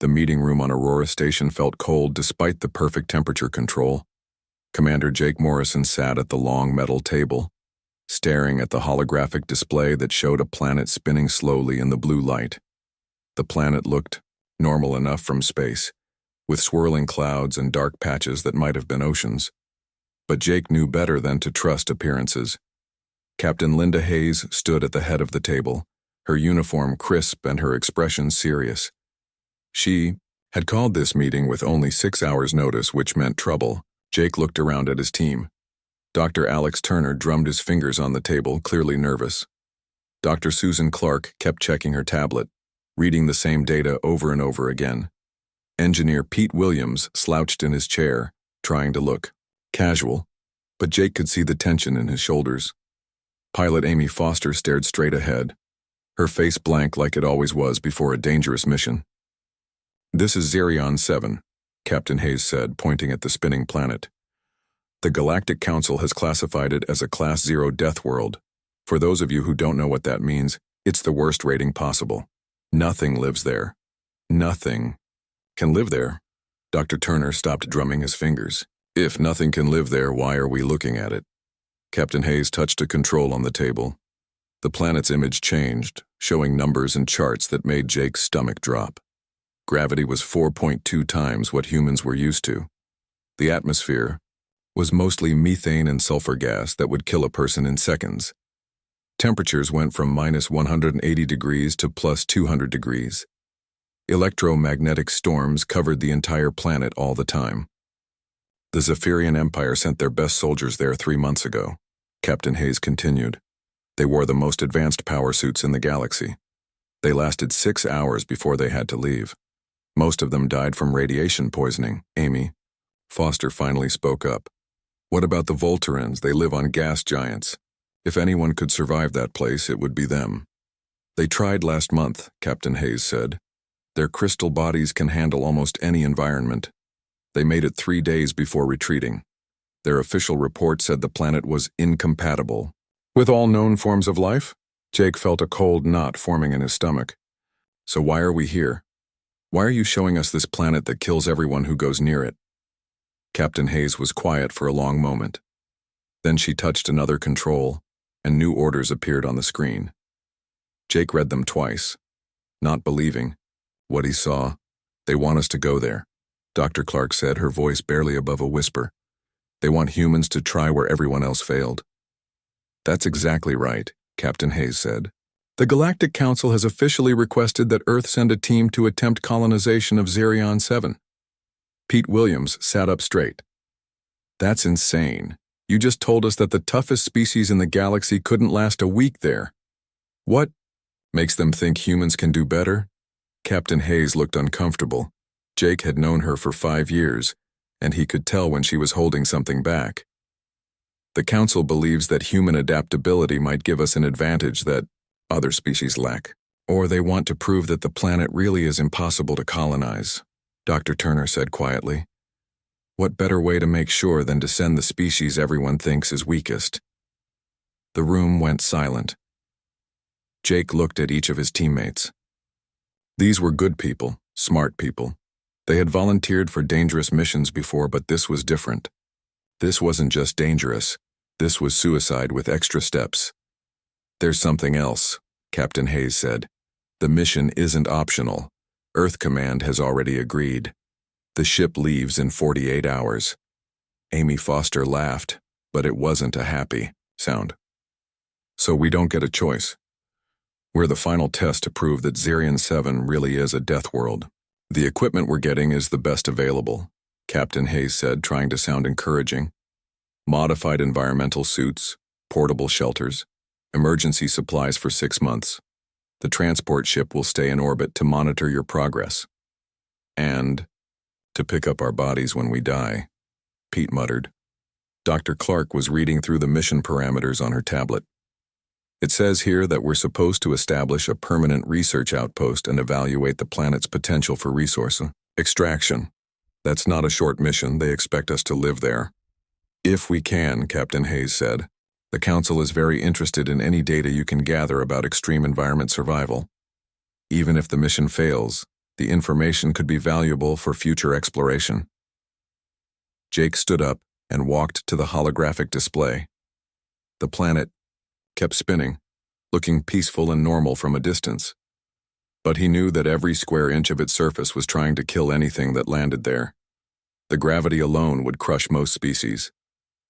The meeting room on Aurora Station felt cold despite the perfect temperature control. Commander Jake Morrison sat at the long metal table, staring at the holographic display that showed a planet spinning slowly in the blue light. The planet looked normal enough from space, with swirling clouds and dark patches that might have been oceans. But Jake knew better than to trust appearances. Captain Linda Hayes stood at the head of the table, her uniform crisp and her expression serious. She had called this meeting with only 6 hours' notice, which meant trouble. Jake looked around at his team. Dr. Alex Turner drummed his fingers on the table, clearly nervous. Dr. Susan Clark kept checking her tablet, reading the same data over and over again. Engineer Pete Williams slouched in his chair, trying to look casual, but Jake could see the tension in his shoulders. Pilot Amy Foster stared straight ahead, her face blank like it always was before a dangerous mission. "This is Zerion 7, Captain Hayes said, pointing at the spinning planet. "The Galactic Council has classified it as a Class 0 Deathworld. For those of you who don't know what that means, it's the worst rating possible. Nothing lives there. Nothing can live there." Dr. Turner stopped drumming his fingers. "If nothing can live there, why are we looking at it?" Captain Hayes touched a control on the table. The planet's image changed, showing numbers and charts that made Jake's stomach drop. Gravity was 4.2 times what humans were used to. The atmosphere was mostly methane and sulfur gas that would kill a person in seconds. Temperatures went from -180 degrees to +200 degrees. Electromagnetic storms covered the entire planet all the time. "The Zephyrian Empire sent their best soldiers there 3 months ago," Captain Hayes continued. "They wore the most advanced power suits in the galaxy. They lasted 6 hours before they had to leave. Most of them died from radiation poisoning." Amy Foster finally spoke up. "What about the Volterans? They live on gas giants. If anyone could survive that place, it would be them." "They tried last month," Captain Hayes said. "Their crystal bodies can handle almost any environment. They made it 3 days before retreating. Their official report said the planet was incompatible with all known forms of life." Jake felt a cold knot forming in his stomach. "So why are we here? Why are you showing us this planet that kills everyone who goes near it?" Captain Hayes was quiet for a long moment. Then she touched another control, and new orders appeared on the screen. Jake read them twice, not believing what he saw. "They want us to go there," Dr. Clark said, her voice barely above a whisper. "They want humans to try where everyone else failed." "That's exactly right," Captain Hayes said. "The Galactic Council has officially requested that Earth send a team to attempt colonization of Zerion 7. Pete Williams sat up straight. "That's insane. You just told us that the toughest species in the galaxy couldn't last a week there. What makes them think humans can do better?" Captain Hayes looked uncomfortable. Jake had known her for 5 years, and he could tell when she was holding something back. "The Council believes that human adaptability might give us an advantage that other species lack. Or they want to prove that the planet really is impossible to colonize," Dr. Turner said quietly. "What better way to make sure than to send the species everyone thinks is weakest?" The room went silent. Jake looked at each of his teammates. These were good people, smart people. They had volunteered for dangerous missions before, but this was different. This wasn't just dangerous. This was suicide with extra steps. "There's something else," Captain Hayes said. "The mission isn't optional. Earth Command has already agreed. The ship leaves in 48 hours. Amy Foster laughed, but it wasn't a happy sound. "So we don't get a choice. We're the final test to prove that Zerion 7 really is a death world. The equipment we're getting is the best available," Captain Hayes said, trying to sound encouraging. "Modified environmental suits, portable shelters, emergency supplies for 6 months. The transport ship will stay in orbit to monitor your progress. And to pick up our bodies when we die," Pete muttered. Dr. Clark was reading through the mission parameters on her tablet. "It says here that we're supposed to establish a permanent research outpost and evaluate the planet's potential for resource extraction. That's not a short mission. They expect us to live there." "If we can," Captain Hayes said. "The Council is very interested in any data you can gather about extreme environment survival. Even if the mission fails, The information could be valuable for future exploration. Jake stood up and walked to the holographic display. The planet kept spinning, looking peaceful and normal from a distance. But he knew that every square inch of its surface was trying to kill anything that landed there. The gravity alone would crush most species.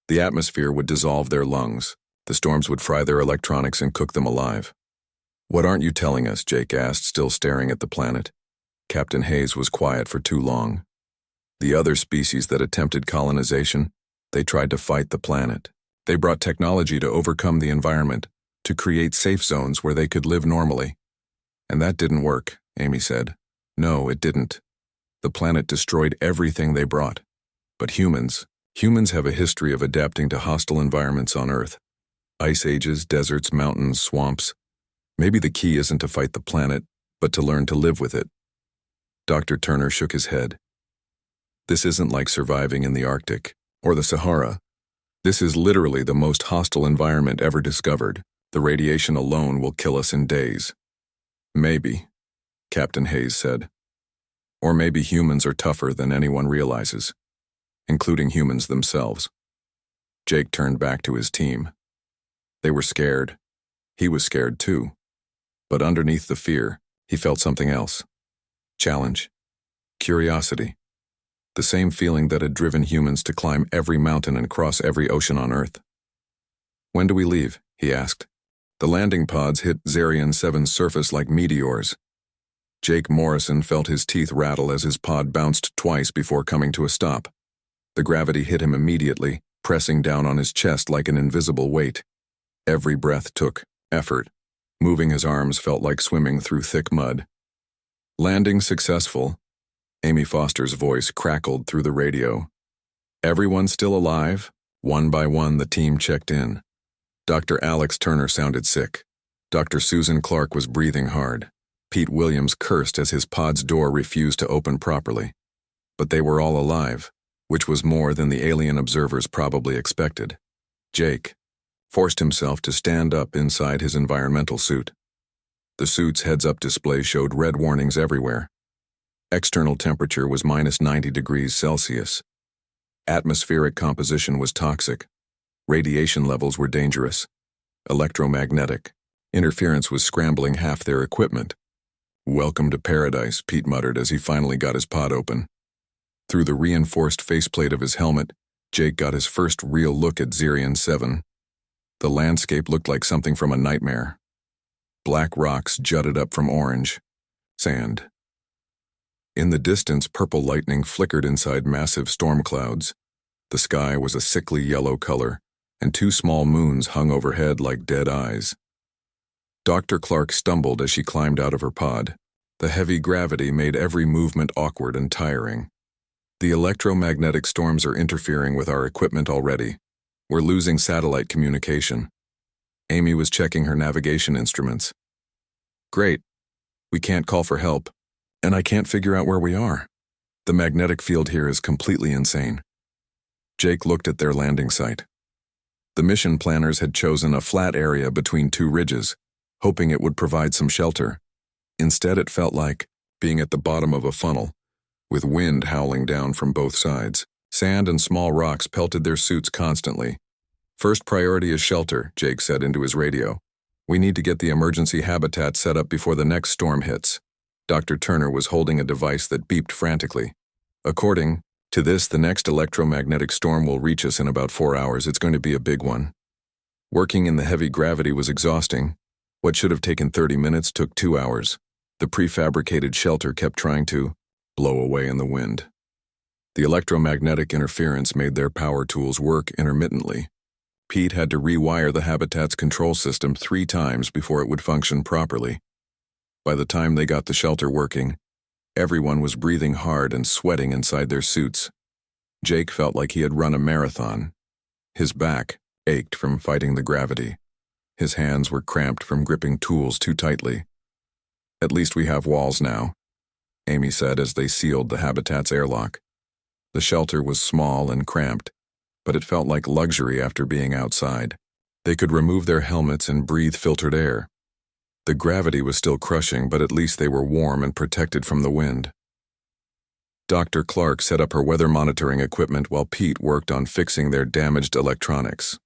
The atmosphere would dissolve their lungs. The storms would fry their electronics and cook them alive. "What aren't you telling us?" Jake asked, still staring at the planet. Captain Hayes was quiet for too long. The other species that attempted colonization, they tried to fight the planet. They brought technology to overcome the environment, to create safe zones where they could live normally. And that didn't work, Amy said. No, it didn't. The planet destroyed everything they brought. But humans have a history of adapting to hostile environments on Earth. Ice ages, deserts, mountains, swamps. Maybe the key isn't to fight the planet, but to learn to live with it. Dr. Turner shook his head. This isn't like surviving in the Arctic or the Sahara. This is literally the most hostile environment ever discovered. The radiation alone will kill us in days. Maybe, Captain Hayes said. Or maybe humans are tougher than anyone realizes, including humans themselves. Jake turned back to his team. They were scared. He was scared too. But underneath the fear, he felt something else. Challenge. Curiosity. The same feeling that had driven humans to climb every mountain and cross every ocean on Earth. "When do we leave?" he asked. The landing pods hit Zarian 7's surface like meteors. Jake Morrison felt his teeth rattle as his pod bounced twice before coming to a stop. The gravity hit him immediately, pressing down on his chest like an invisible weight. Every breath took effort. Moving his arms felt like swimming through thick mud. "Landing successful," Amy Foster's voice crackled through the radio. "Everyone still alive?" One by one, the team checked in. Dr. Alex Turner sounded sick. Dr. Susan Clark was breathing hard. Pete Williams cursed as his pod's door refused to open properly. But they were all alive, which was more than the alien observers probably expected. Jake forced himself to stand up inside his environmental suit. The suit's heads-up display showed red warnings everywhere. External temperature was -90 degrees Celsius. Atmospheric composition was toxic. Radiation levels were dangerous. Electromagnetic. Interference was scrambling half their equipment. "Welcome to paradise," Pete muttered as he finally got his pod open. Through the reinforced faceplate of his helmet, Jake got his first real look at Zarian 7. The landscape looked like something from a nightmare. Black rocks jutted up from orange sand. In the distance, purple lightning flickered inside massive storm clouds. The sky was a sickly yellow color, and two small moons hung overhead like dead eyes. Dr. Clark stumbled as she climbed out of her pod. The heavy gravity made every movement awkward and tiring. "The electromagnetic storms are interfering with our equipment already. We're losing satellite communication." Amy was checking her navigation instruments. "Great. We can't call for help, and I can't figure out where we are. The magnetic field here is completely insane." Jake looked at their landing site. The mission planners had chosen a flat area between two ridges, hoping it would provide some shelter. Instead, it felt like being at the bottom of a funnel, with wind howling down from both sides. Sand and small rocks pelted their suits constantly. "First priority is shelter," Jake said into his radio. "We need to get the emergency habitat set up before the next storm hits." Dr. Turner was holding a device that beeped frantically. "According to this, the next electromagnetic storm will reach us in about 4 hours. It's going to be a big one." Working in the heavy gravity was exhausting. What should have taken 30 minutes took 2 hours. The prefabricated shelter kept trying to blow away in the wind. The electromagnetic interference made their power tools work intermittently. Pete had to rewire the habitat's control system 3 times before it would function properly. By the time they got the shelter working, everyone was breathing hard and sweating inside their suits. Jake felt like he had run a marathon. His back ached from fighting the gravity. His hands were cramped from gripping tools too tightly. "At least we have walls now," Amy said as they sealed the habitat's airlock. The shelter was small and cramped, but it felt like luxury after being outside. They could remove their helmets and breathe filtered air. The gravity was still crushing, but at least they were warm and protected from the wind. Dr. Clark set up her weather monitoring equipment while Pete worked on fixing their damaged electronics.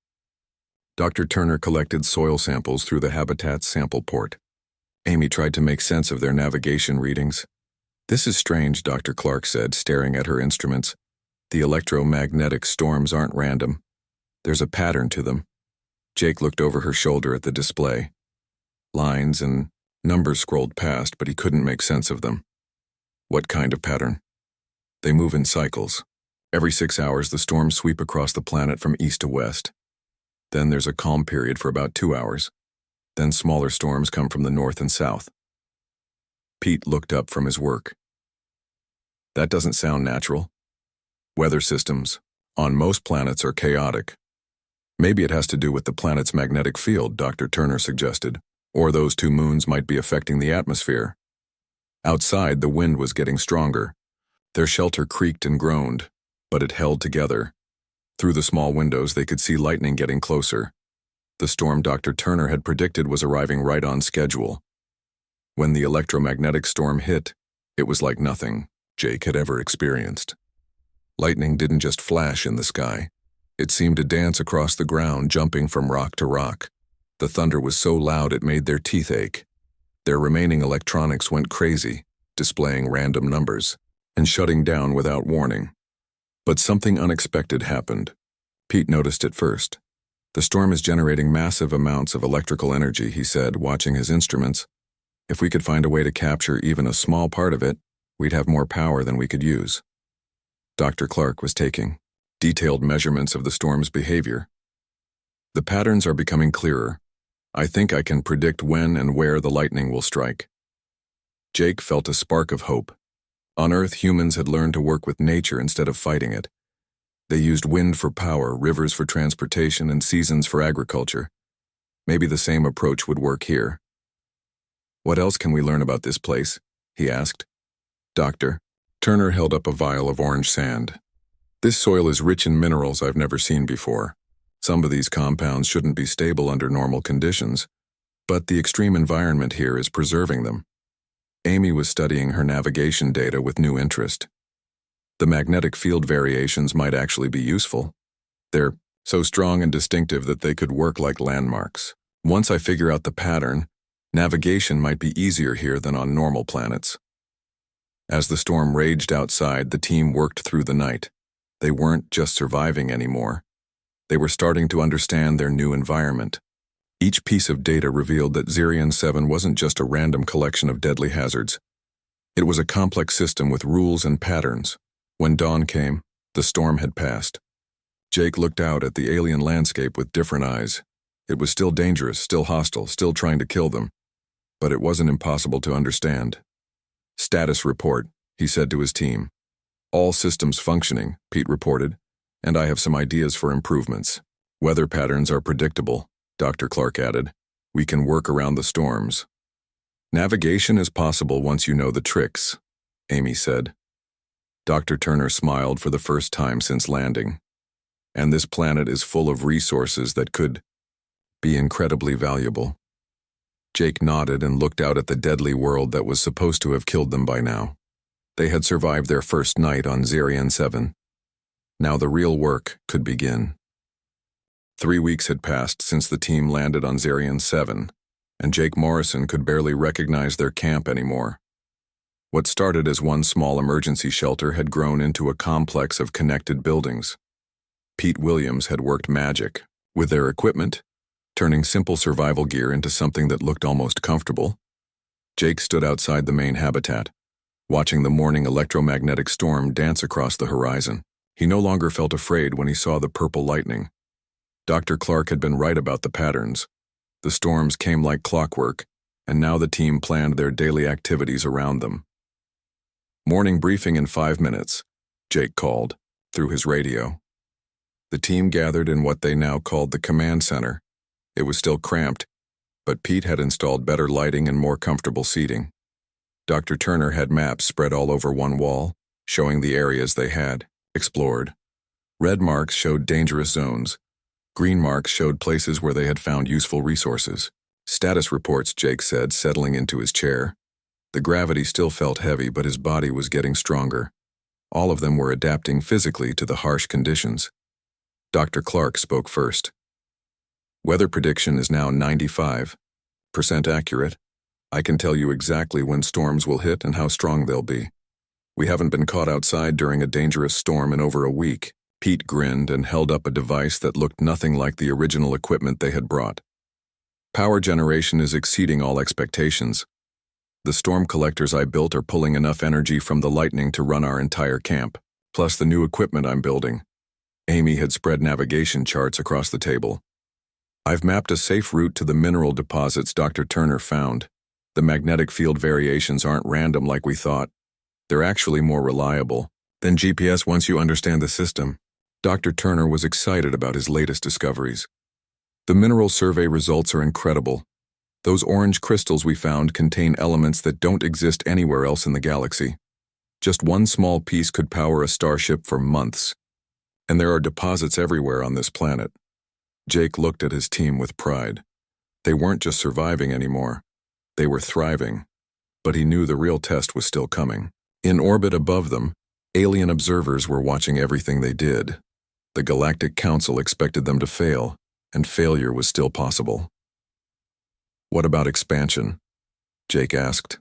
Dr. Turner collected soil samples through the habitat's sample port. Amy tried to make sense of their navigation readings. "This is strange," Dr. Clark said, staring at her instruments. "The electromagnetic storms aren't random. There's a pattern to them." Jake looked over her shoulder at the display. Lines and numbers scrolled past, but he couldn't make sense of them. "What kind of pattern?" "They move in cycles. Every 6 hours, the storms sweep across the planet from east to west. Then there's a calm period for about 2 hours. Then smaller storms come from the north and south." Pete looked up from his work. "That doesn't sound natural." "Weather systems on most planets are chaotic. Maybe it has to do with the planet's magnetic field," Dr. Turner suggested. "Or those 2 moons might be affecting the atmosphere." Outside, the wind was getting stronger. Their shelter creaked and groaned, but it held together. Through the small windows, they could see lightning getting closer. The storm Dr. Turner had predicted was arriving right on schedule. When the electromagnetic storm hit, it was like nothing Jake had ever experienced. Lightning didn't just flash in the sky. It seemed to dance across the ground, jumping from rock to rock. The thunder was so loud it made their teeth ache. Their remaining electronics went crazy, displaying random numbers and shutting down without warning. But something unexpected happened. Pete noticed it first. "The storm is generating massive amounts of electrical energy," he said, watching his instruments. "If we could find a way to capture even a small part of it, we'd have more power than we could use." Dr. Clark was taking detailed measurements of the storm's behavior. "The patterns are becoming clearer. I think I can predict when and where the lightning will strike." Jake felt a spark of hope. On Earth, humans had learned to work with nature instead of fighting it. They used wind for power, rivers for transportation, and seasons for agriculture. Maybe the same approach would work here. "What else can we learn about this place?" he asked. Dr. Turner held up a vial of orange sand. "This soil is rich in minerals I've never seen before. Some of these compounds shouldn't be stable under normal conditions, but the extreme environment here is preserving them." Amy was studying her navigation data with new interest. "The magnetic field variations might actually be useful. They're so strong and distinctive that they could work like landmarks. Once I figure out the pattern, navigation might be easier here than on normal planets." As the storm raged outside, the team worked through the night. They weren't just surviving anymore. They were starting to understand their new environment. Each piece of data revealed that Zirion 7 wasn't just a random collection of deadly hazards. It was a complex system with rules and patterns. When dawn came, the storm had passed. Jake looked out at the alien landscape with different eyes. It was still dangerous, still hostile, still trying to kill them. But it wasn't impossible to understand. "Status report," he said to his team. "All systems functioning," Pete reported, "and I have some ideas for improvements. Weather patterns are predictable," Dr. Clark added. "We can work around the storms." "Navigation is possible once you know the tricks," Amy said. Dr. Turner smiled for the first time since landing. "And this planet is full of resources that could be incredibly valuable." Jake nodded and looked out at the deadly world that was supposed to have killed them by now. They had survived their first night on Zirion 7. Now the real work could begin. 3 weeks had passed since the team landed on Zirion 7, and Jake Morrison could barely recognize their camp anymore. What started as one small emergency shelter had grown into a complex of connected buildings. Pete Williams had worked magic with their equipment, turning simple survival gear into something that looked almost comfortable. Jake stood outside the main habitat, watching the morning electromagnetic storm dance across the horizon. He no longer felt afraid when he saw the purple lightning. Dr. Clark had been right about the patterns. The storms came like clockwork, and now the team planned their daily activities around them. "Morning briefing in 5 minutes," Jake called, through his radio. The team gathered in what they now called the command center. It was still cramped, but Pete had installed better lighting and more comfortable seating. Dr. Turner had maps spread all over one wall, showing the areas they had explored. Red marks showed dangerous zones. Green marks showed places where they had found useful resources. Status reports, Jake said, settling into his chair. The gravity still felt heavy, but his body was getting stronger. All of them were adapting physically to the harsh conditions. Dr. Clark spoke first. Weather prediction is now 95% accurate. I can tell you exactly when storms will hit and how strong they'll be. We haven't been caught outside during a dangerous storm in over a week. Pete grinned and held up a device that looked nothing like the original equipment they had brought. Power generation is exceeding all expectations. The storm collectors I built are pulling enough energy from the lightning to run our entire camp, plus the new equipment I'm building. Amy had spread navigation charts across the table. I've mapped a safe route to the mineral deposits Dr. Turner found. The magnetic field variations aren't random like we thought. They're actually more reliable than GPS once you understand the system. Dr. Turner was excited about his latest discoveries. The mineral survey results are incredible. Those orange crystals we found contain elements that don't exist anywhere else in the galaxy. Just one small piece could power a starship for months. And there are deposits everywhere on this planet. Jake looked at his team with pride. They weren't just surviving anymore. They were thriving. But he knew the real test was still coming. In orbit above them, alien observers were watching everything they did. The Galactic Council expected them to fail, and failure was still possible. What about expansion? Jake asked.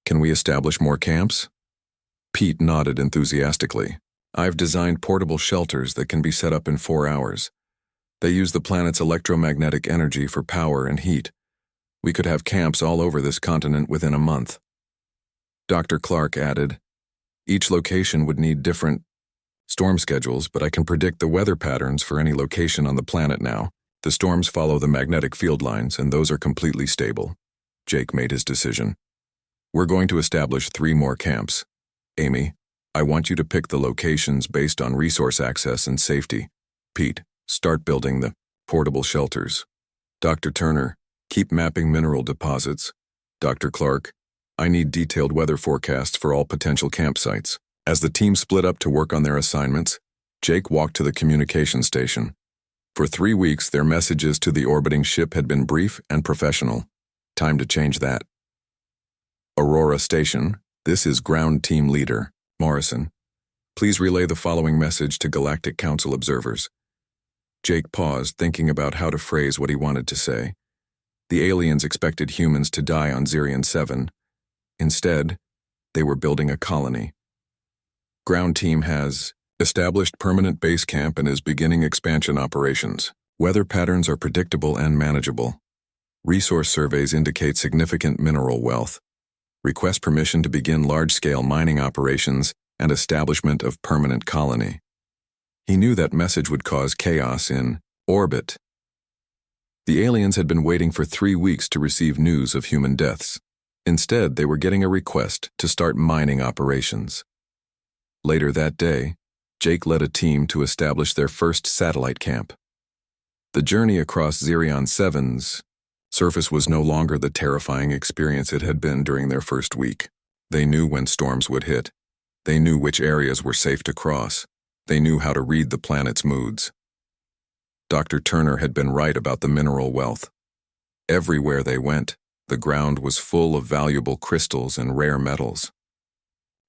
Can we establish more camps? Pete nodded enthusiastically. I've designed portable shelters that can be set up in 4 hours. They use the planet's electromagnetic energy for power and heat. We could have camps all over this continent within a month. Dr. Clark added, each location would need different storm schedules, but I can predict the weather patterns for any location on the planet now. The storms follow the magnetic field lines, and those are completely stable. Jake made his decision. We're going to establish 3 more camps. Amy, I want you to pick the locations based on resource access and safety. Pete, start building the portable shelters. Dr. Turner, keep mapping mineral deposits. Dr. Clark, I need detailed weather forecasts for all potential campsites. As the team split up to work on their assignments, Jake walked to the communication station. For 3 weeks, their messages to the orbiting ship had been brief and professional. Time to change that. Aurora Station, this is Ground Team Leader, Morrison. Please relay the following message to Galactic Council observers. Jake paused, thinking about how to phrase what he wanted to say. The aliens expected humans to die on Zirion 7. Instead, they were building a colony. Ground Team has established permanent base camp and is beginning expansion operations. Weather patterns are predictable and manageable. Resource surveys indicate significant mineral wealth. Request permission to begin large-scale mining operations and establishment of permanent colony. He knew that message would cause chaos in orbit. The aliens had been waiting for 3 weeks to receive news of human deaths. Instead, they were getting a request to start mining operations. Later that day, Jake led a team to establish their first satellite camp. The journey across Zirion 7's surface was no longer the terrifying experience it had been during their first week. They knew when storms would hit. They knew which areas were safe to cross. They knew how to read the planet's moods. Dr. Turner had been right about the mineral wealth. Everywhere they went, the ground was full of valuable crystals and rare metals.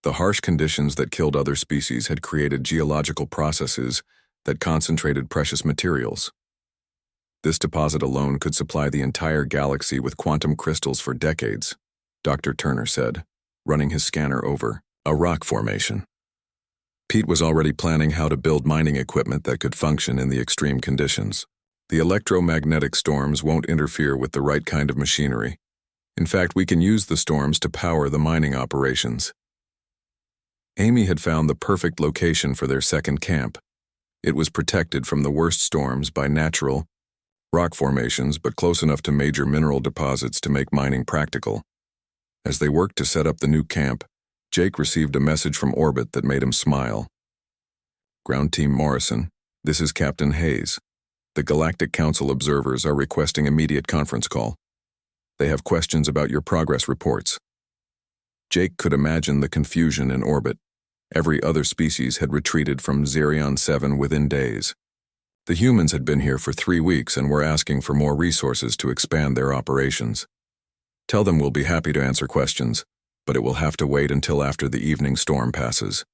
The harsh conditions that killed other species had created geological processes that concentrated precious materials. This deposit alone could supply the entire galaxy with quantum crystals for decades, Dr. Turner said, running his scanner over a rock formation. Pete was already planning how to build mining equipment that could function in the extreme conditions. The electromagnetic storms won't interfere with the right kind of machinery. In fact, we can use the storms to power the mining operations. Amy had found the perfect location for their second camp. It was protected from the worst storms by natural rock formations, but close enough to major mineral deposits to make mining practical. As they worked to set up the new camp, Jake received a message from orbit that made him smile. Ground Team Morrison, this is Captain Hayes. The Galactic Council observers are requesting immediate conference call. They have questions about your progress reports. Jake could imagine the confusion in orbit. Every other species had retreated from Zirion 7 within days. The humans had been here for 3 weeks and were asking for more resources to expand their operations. Tell them we'll be happy to answer questions, but it will have to wait until after the evening storm passes.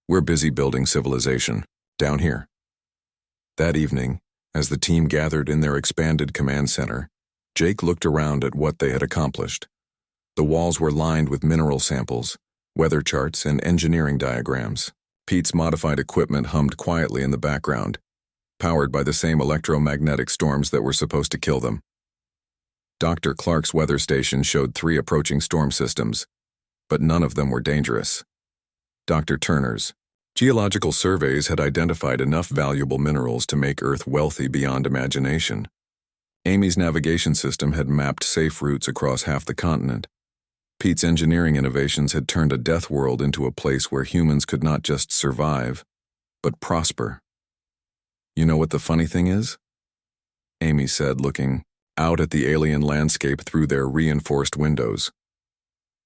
We're busy building civilization, down here. That evening, as the team gathered in their expanded command center, Jake looked around at what they had accomplished. The walls were lined with mineral samples, weather charts, and engineering diagrams. Pete's modified equipment hummed quietly in the background, powered by the same electromagnetic storms that were supposed to kill them. Dr. Clark's weather station showed 3 approaching storm systems, but none of them were dangerous. Dr. Turner's geological surveys had identified enough valuable minerals to make Earth wealthy beyond imagination. Amy's navigation system had mapped safe routes across half the continent. Pete's engineering innovations had turned a Deathworld into a place where humans could not just survive, but prosper. You know what the funny thing is? Amy said, looking out at the alien landscape through their reinforced windows.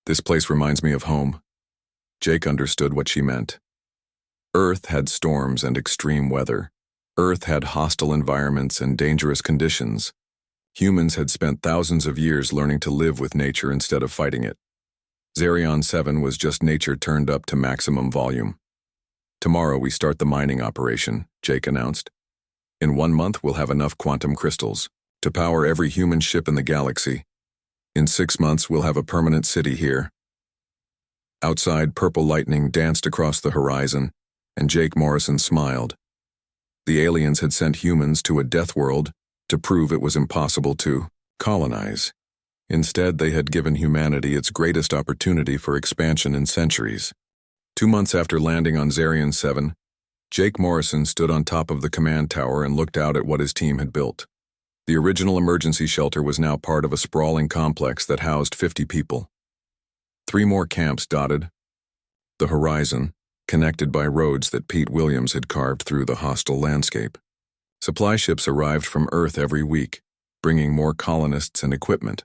This place reminds me of home. Jake understood what she meant. Earth had storms and extreme weather. Earth had hostile environments and dangerous conditions. Humans had spent thousands of years learning to live with nature instead of fighting it. Zerion 7 was just nature turned up to maximum volume. Tomorrow we start the mining operation, Jake announced. In 1 month we'll have enough quantum crystals to power every human ship in the galaxy. In 6 months we'll have a permanent city here. Outside, purple lightning danced across the horizon, and Jake Morrison smiled. The aliens had sent humans to a Deathworld to prove it was impossible to colonize. Instead, they had given humanity its greatest opportunity for expansion in centuries. 2 months after landing on Zerion 7, Jake Morrison stood on top of the command tower and looked out at what his team had built. The original emergency shelter was now part of a sprawling complex that housed 50 people. 3 more camps dotted the horizon, connected by roads that Pete Williams had carved through the hostile landscape. Supply ships arrived from Earth every week, bringing more colonists and equipment.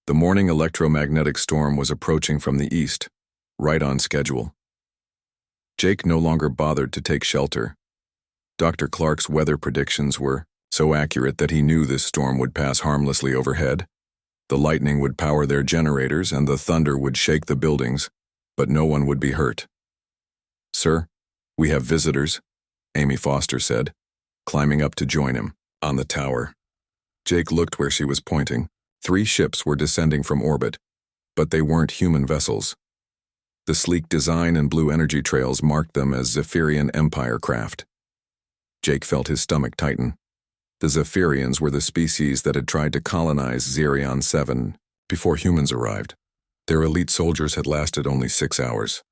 The morning electromagnetic storm was approaching from the east, right on schedule. Jake no longer bothered to take shelter. Dr. Clark's weather predictions were so accurate that he knew this storm would pass harmlessly overhead. The lightning would power their generators and the thunder would shake the buildings, but no one would be hurt. "Sir, we have visitors," Amy Foster said, climbing up to join him on the tower. Jake looked where she was pointing. 3 ships were descending from orbit, but they weren't human vessels. The sleek design and blue energy trails marked them as Zephyrian Empire craft. Jake felt his stomach tighten. The Zephyrians were the species that had tried to colonize Zerion 7 before humans arrived. Their elite soldiers had lasted only 6 hours.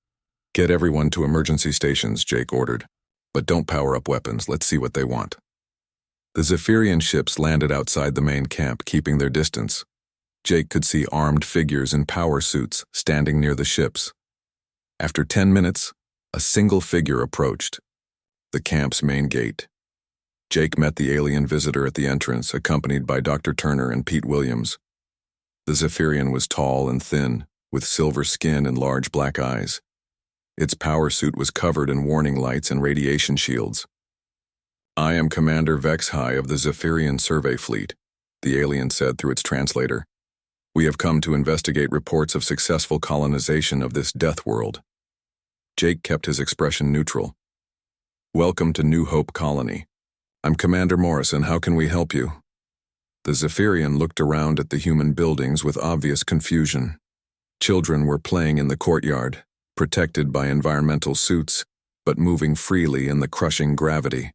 "Get everyone to emergency stations," Jake ordered. "But don't power up weapons. Let's see what they want." The Zephyrian ships landed outside the main camp, keeping their distance. Jake could see armed figures in power suits standing near the ships. After 10 minutes, a single figure approached the camp's main gate. Jake met the alien visitor at the entrance, accompanied by Dr. Turner and Pete Williams. The Zephyrian was tall and thin, with silver skin and large black eyes. Its power suit was covered in warning lights and radiation shields. "I am Commander Vex-High of the Zephyrian Survey Fleet," the alien said through its translator. "We have come to investigate reports of successful colonization of this Deathworld." Jake kept his expression neutral. "Welcome to New Hope Colony. I'm Commander Morrison. How can we help you?" The Zephyrian looked around at the human buildings with obvious confusion. Children were playing in the courtyard, protected by environmental suits, but moving freely in the crushing gravity.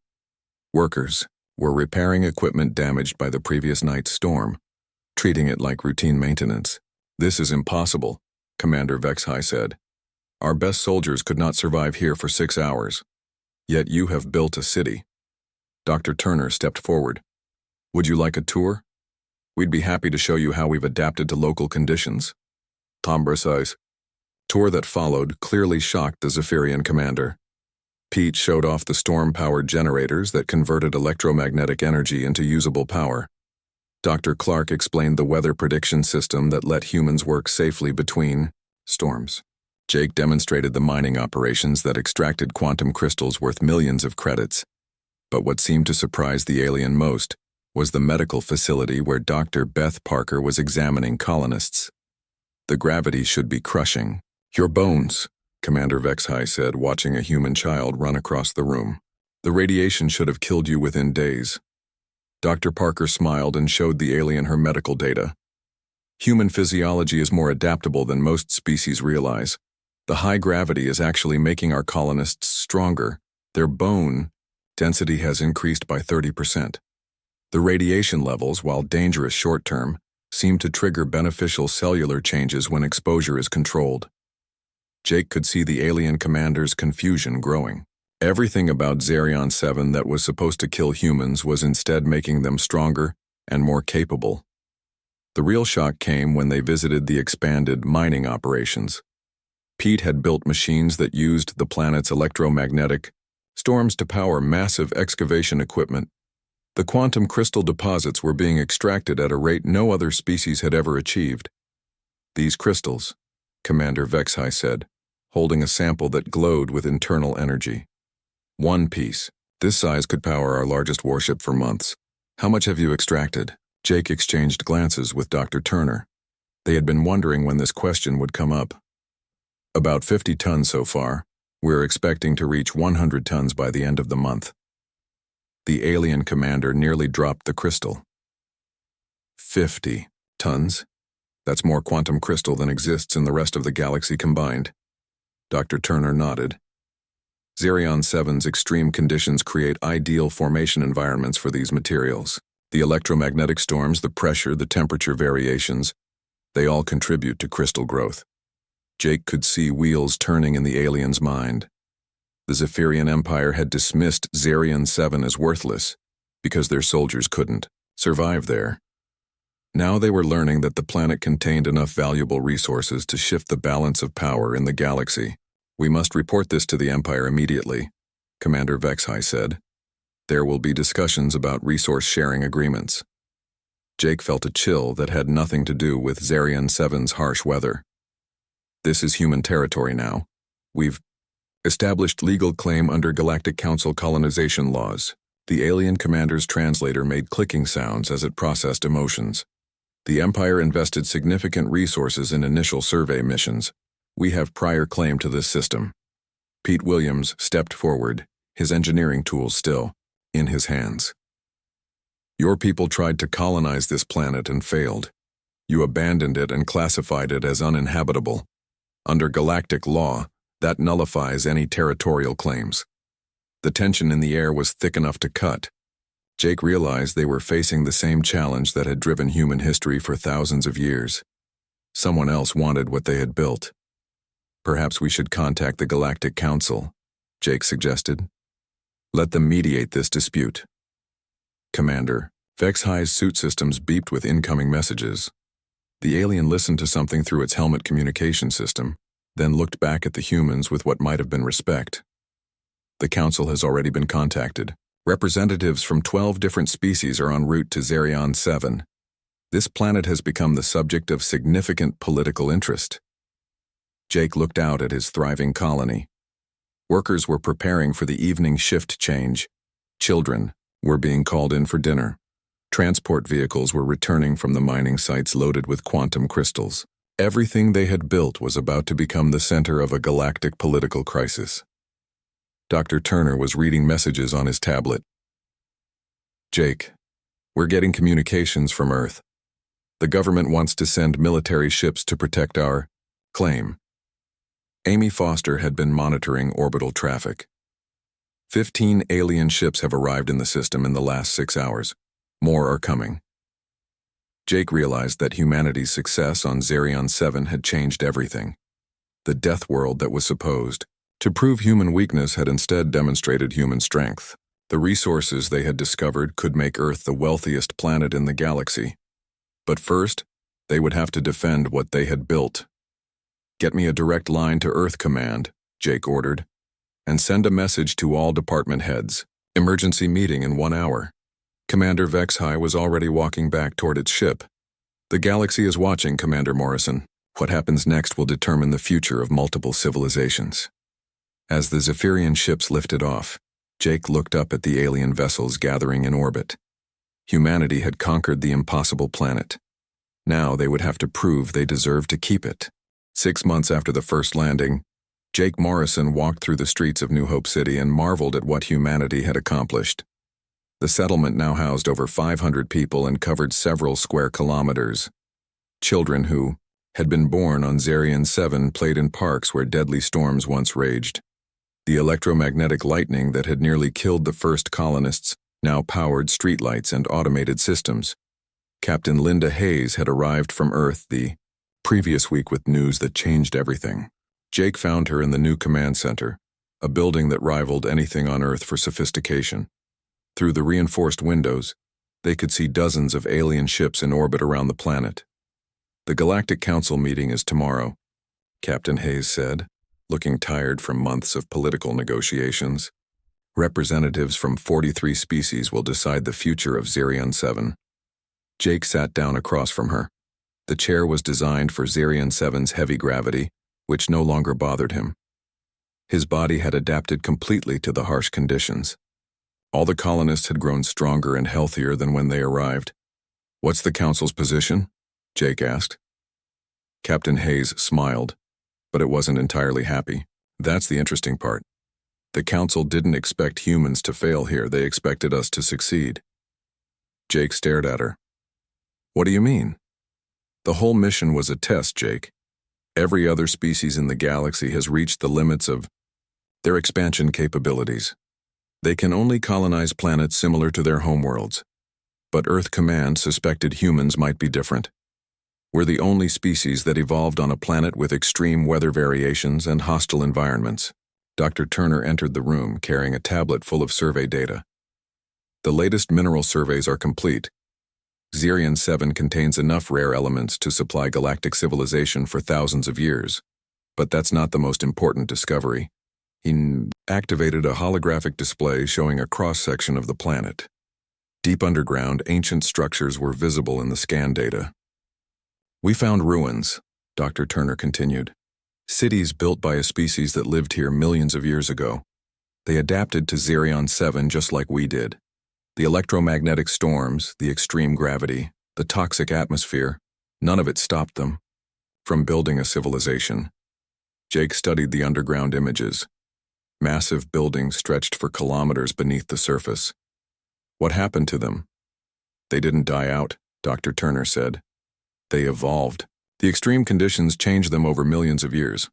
Workers were repairing equipment damaged by the previous night's storm, treating it like routine maintenance. "This is impossible," Commander Vex-High said. "Our best soldiers could not survive here for 6 hours. Yet you have built a city." Dr. Turner stepped forward. "Would you like a tour? We'd be happy to show you how we've adapted to local conditions." Tom Brasai's tour that followed clearly shocked the Zephyrian commander. Pete showed off the storm-powered generators that converted electromagnetic energy into usable power. Dr. Clark explained the weather prediction system that let humans work safely between storms. Jake demonstrated the mining operations that extracted quantum crystals worth millions of credits. But what seemed to surprise the alien most was the medical facility where Dr. Beth Parker was examining colonists. The gravity should be crushing. "Your bones," Commander Vexhai said, watching a human child run across the room. "The radiation should have killed you within days." Dr. Parker smiled and showed the alien her medical data. "Human physiology is more adaptable than most species realize. The high gravity is actually making our colonists stronger. Their bone density has increased by 30%. The radiation levels, while dangerous short-term, seem to trigger beneficial cellular changes when exposure is controlled." Jake could see the alien commander's confusion growing. Everything about Xerion 7 that was supposed to kill humans was instead making them stronger and more capable. The real shock came when they visited the expanded mining operations. Pete had built machines that used the planet's electromagnetic storms to power massive excavation equipment. The quantum crystal deposits were being extracted at a rate no other species had ever achieved. "These crystals," Commander Vexhai said, holding a sample that glowed with internal energy. "One piece. This size could power our largest warship for months. How much have you extracted?" Jake exchanged glances with Dr. Turner. They had been wondering when this question would come up. "About 50 tons so far. We're expecting to reach 100 tons by the end of the month." The alien commander nearly dropped the crystal. 50 tons? That's more quantum crystal than exists in the rest of the galaxy combined. Dr. Turner nodded. Xerion 7's extreme conditions create ideal formation environments for these materials. The electromagnetic storms, the pressure, the temperature variations, they all contribute to crystal growth. Jake could see wheels turning in the alien's mind. The Zephyrian Empire had dismissed Xerion 7 as worthless because their soldiers couldn't survive there. Now they were learning that the planet contained enough valuable resources to shift the balance of power in the galaxy. "We must report this to the Empire immediately," Commander Vexhai said. "There will be discussions about resource-sharing agreements." Jake felt a chill that had nothing to do with Xerion 7's harsh weather. "This is human territory now. We've established legal claim under Galactic Council colonization laws." The alien commander's translator made clicking sounds as it processed emotions. "The Empire invested significant resources in initial survey missions. We have prior claim to this system." Pete Williams stepped forward, his engineering tools still in his hands. "Your people tried to colonize this planet and failed. You abandoned it and classified it as uninhabitable. Under galactic law, that nullifies any territorial claims." The tension in the air was thick enough to cut. Jake realized they were facing the same challenge that had driven human history for thousands of years. Someone else wanted what they had built. "Perhaps we should contact the Galactic Council," Jake suggested. "Let them mediate this dispute." "Commander," Vexhai's suit systems beeped with incoming messages. The alien listened to something through its helmet communication system, then looked back at the humans with what might have been respect. "The Council has already been contacted. Representatives from 12 different species are en route to Xerion 7. This planet has become the subject of significant political interest." Jake looked out at his thriving colony. Workers were preparing for the evening shift change. Children were being called in for dinner. Transport vehicles were returning from the mining sites loaded with quantum crystals. Everything they had built was about to become the center of a galactic political crisis. Dr. Turner was reading messages on his tablet. "Jake, we're getting communications from Earth. The government wants to send military ships to protect our claim." Amy Foster had been monitoring orbital traffic. 15 alien ships have arrived in the system in the last 6 hours. More are coming. Jake realized that humanity's success on Xerion 7 had changed everything. The Deathworld that was supposed to prove human weakness had instead demonstrated human strength. The resources they had discovered could make Earth the wealthiest planet in the galaxy. But first, they would have to defend what they had built. "Get me a direct line to Earth Command," Jake ordered, "and send a message to all department heads. Emergency meeting in 1 hour." Commander Vexhai was already walking back toward its ship. "The galaxy is watching, Commander Morrison. What happens next will determine the future of multiple civilizations." As the Zephyrian ships lifted off, Jake looked up at the alien vessels gathering in orbit. Humanity had conquered the impossible planet. Now they would have to prove they deserved to keep it. 6 months after the first landing, Jake Morrison walked through the streets of New Hope City and marveled at what humanity had accomplished. The settlement now housed over 500 people and covered several square kilometers. Children who had been born on Zarian 7 played in parks where deadly storms once raged. The electromagnetic lightning that had nearly killed the first colonists now powered streetlights and automated systems. Captain Linda Hayes had arrived from Earth the previous week with news that changed everything. Jake found her in the new command center, a building that rivaled anything on Earth for sophistication. Through the reinforced windows, they could see dozens of alien ships in orbit around the planet. "The Galactic Council meeting is tomorrow," Captain Hayes said, looking tired from months of political negotiations. "Representatives from 43 species will decide the future of Zarian 7. Jake sat down across from her. The chair was designed for Zarian 7's heavy gravity, which no longer bothered him. His body had adapted completely to the harsh conditions. All the colonists had grown stronger and healthier than when they arrived. "What's the Council's position?" Jake asked. Captain Hayes smiled, but it wasn't entirely happy. "That's the interesting part. The Council didn't expect humans to fail here, they expected us to succeed." Jake stared at her. "What do you mean?" "The whole mission was a test, Jake. Every other species in the galaxy has reached the limits of their expansion capabilities. They can only colonize planets similar to their homeworlds. But Earth Command suspected humans might be different. We're the only species that evolved on a planet with extreme weather variations and hostile environments." Dr. Turner entered the room carrying a tablet full of survey data. "The latest mineral surveys are complete. Zarian 7 contains enough rare elements to supply galactic civilization for thousands of years. But that's not the most important discovery." He activated a holographic display showing a cross-section of the planet. Deep underground, ancient structures were visible in the scan data. "We found ruins," Dr. Turner continued. "Cities built by a species that lived here millions of years ago. They adapted to Zarian 7 just like we did. The electromagnetic storms, the extreme gravity, the toxic atmosphere, none of it stopped them from building a civilization." Jake studied the underground images. Massive buildings stretched for kilometers beneath the surface. "What happened to them?" "They didn't die out," Dr. Turner said. "They evolved. The extreme conditions changed them over millions of years.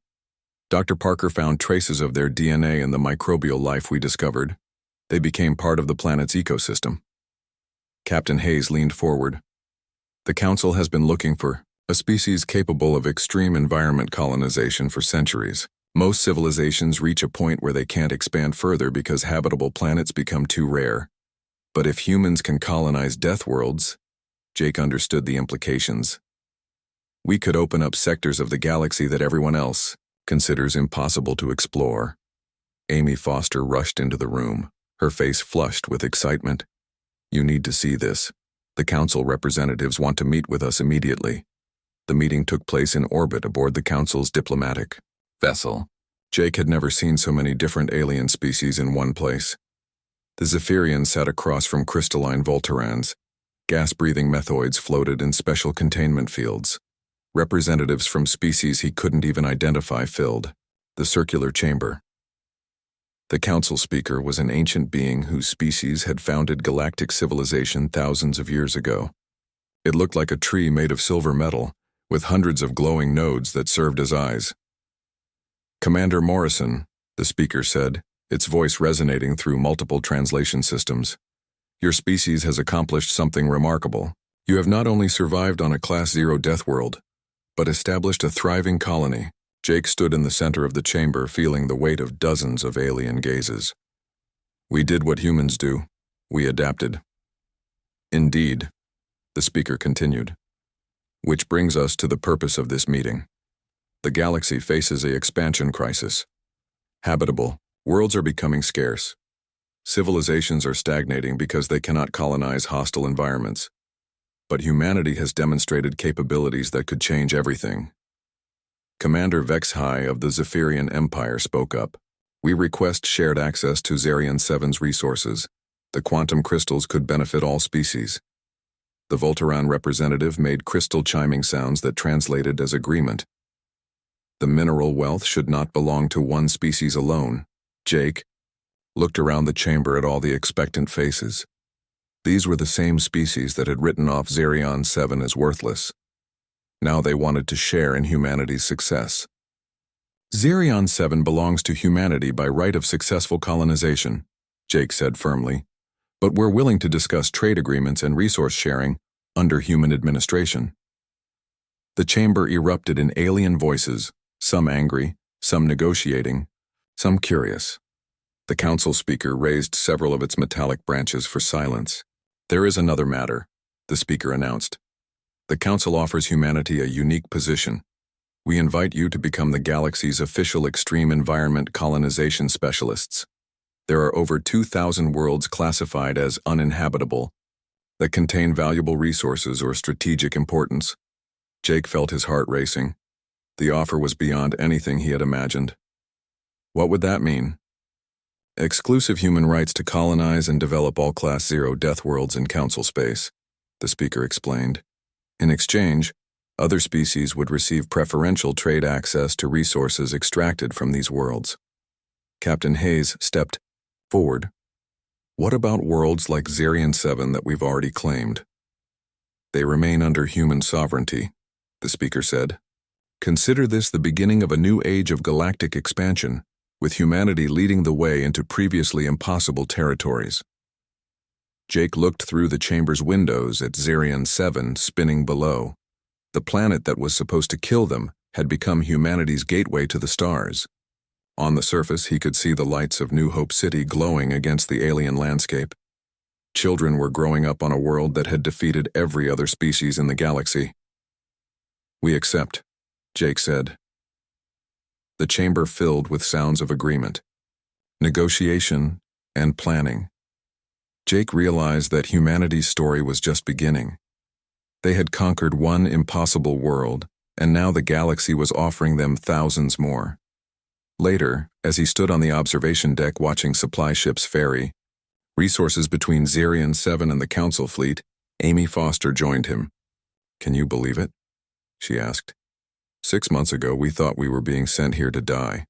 Dr. Parker found traces of their DNA in the microbial life we discovered. They became part of the planet's ecosystem." Captain Hayes leaned forward. "The Council has been looking for a species capable of extreme environment colonization for centuries. Most civilizations reach a point where they can't expand further because habitable planets become too rare. But if humans can colonize Deathworlds," Jake understood the implications, "we could open up sectors of the galaxy that everyone else considers impossible to explore." Amy Foster rushed into the room, her face flushed with excitement. "You need to see this. The Council representatives want to meet with us immediately." The meeting took place in orbit aboard the Council's diplomatic vessel. Jake had never seen so many different alien species in one place. The Zephyrians sat across from crystalline Volterans. Gas-breathing methoids floated in special containment fields. Representatives from species he couldn't even identify filled the circular chamber. The Council speaker was an ancient being whose species had founded galactic civilization thousands of years ago. It looked like a tree made of silver metal, with hundreds of glowing nodes that served as eyes. "Commander Morrison," the speaker said, its voice resonating through multiple translation systems, "your species has accomplished something remarkable. You have not only survived on a Class 0 Deathworld, but established a thriving colony." Jake stood in the center of the chamber, feeling the weight of dozens of alien gazes. "We did what humans do. We adapted." "Indeed," the speaker continued. "Which brings us to the purpose of this meeting. The galaxy faces an expansion crisis. Habitable worlds are becoming scarce. Civilizations are stagnating because they cannot colonize hostile environments. But humanity has demonstrated capabilities that could change everything. Commander Vex High of the Zephyrian Empire spoke up. We request shared access to Zarian 7's resources. The quantum crystals could benefit all species. The Volteran representative made crystal chiming sounds that translated as agreement. The mineral wealth should not belong to one species alone. Jake looked around the chamber at all the expectant faces. These were the same species that had written off Zarian 7 as worthless. Now they wanted to share in humanity's success. Zarian 7 belongs to humanity by right of successful colonization, Jake said firmly, but we're willing to discuss trade agreements and resource sharing under human administration. The chamber erupted in alien voices, some angry, some negotiating, some curious. The council speaker raised several of its metallic branches for silence. There is another matter, the speaker announced. The council offers humanity a unique position. We invite you to become the galaxy's official extreme environment colonization specialists. There are over 2,000 worlds classified as uninhabitable that contain valuable resources or strategic importance. Jake felt his heart racing. The offer was beyond anything he had imagined. What would that mean? Exclusive human rights to colonize and develop all Class 0 Deathworlds in council space, the speaker explained. In exchange, other species would receive preferential trade access to resources extracted from these worlds. Captain Hayes stepped forward. What about worlds like Zarian 7 that we've already claimed? They remain under human sovereignty, the speaker said. Consider this the beginning of a new age of galactic expansion, with humanity leading the way into previously impossible territories. Jake looked through the chamber's windows at Zarian 7 spinning below. The planet that was supposed to kill them had become humanity's gateway to the stars. On the surface, he could see the lights of New Hope City glowing against the alien landscape. Children were growing up on a world that had defeated every other species in the galaxy. We accept, Jake said. The chamber filled with sounds of agreement, negotiation, and planning. Jake realized that humanity's story was just beginning. They had conquered one impossible world, and now the galaxy was offering them thousands more. Later, as he stood on the observation deck watching supply ships ferry resources between Zarian 7 and the Council fleet, Amy Foster joined him. Can you believe it? She asked. 6 months ago, we thought we were being sent here to die.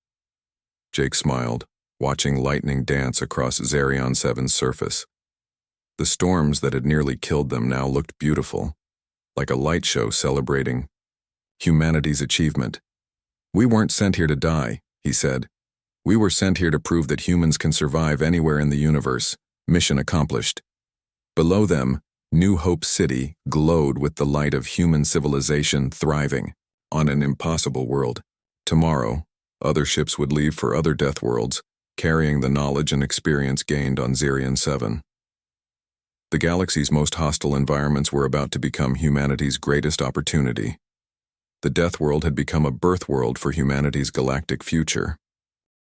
Jake smiled, watching lightning dance across Zarian 7's surface. The storms that had nearly killed them now looked beautiful, like a light show celebrating humanity's achievement. We weren't sent here to die, he said. We were sent here to prove that humans can survive anywhere in the universe. Mission accomplished. Below them, New Hope City glowed with the light of human civilization thriving on an impossible world. Tomorrow, other ships would leave for other death worlds, carrying the knowledge and experience gained on Zarian 7. The galaxy's most hostile environments were about to become humanity's greatest opportunity. The death world had become a birth world for humanity's galactic future.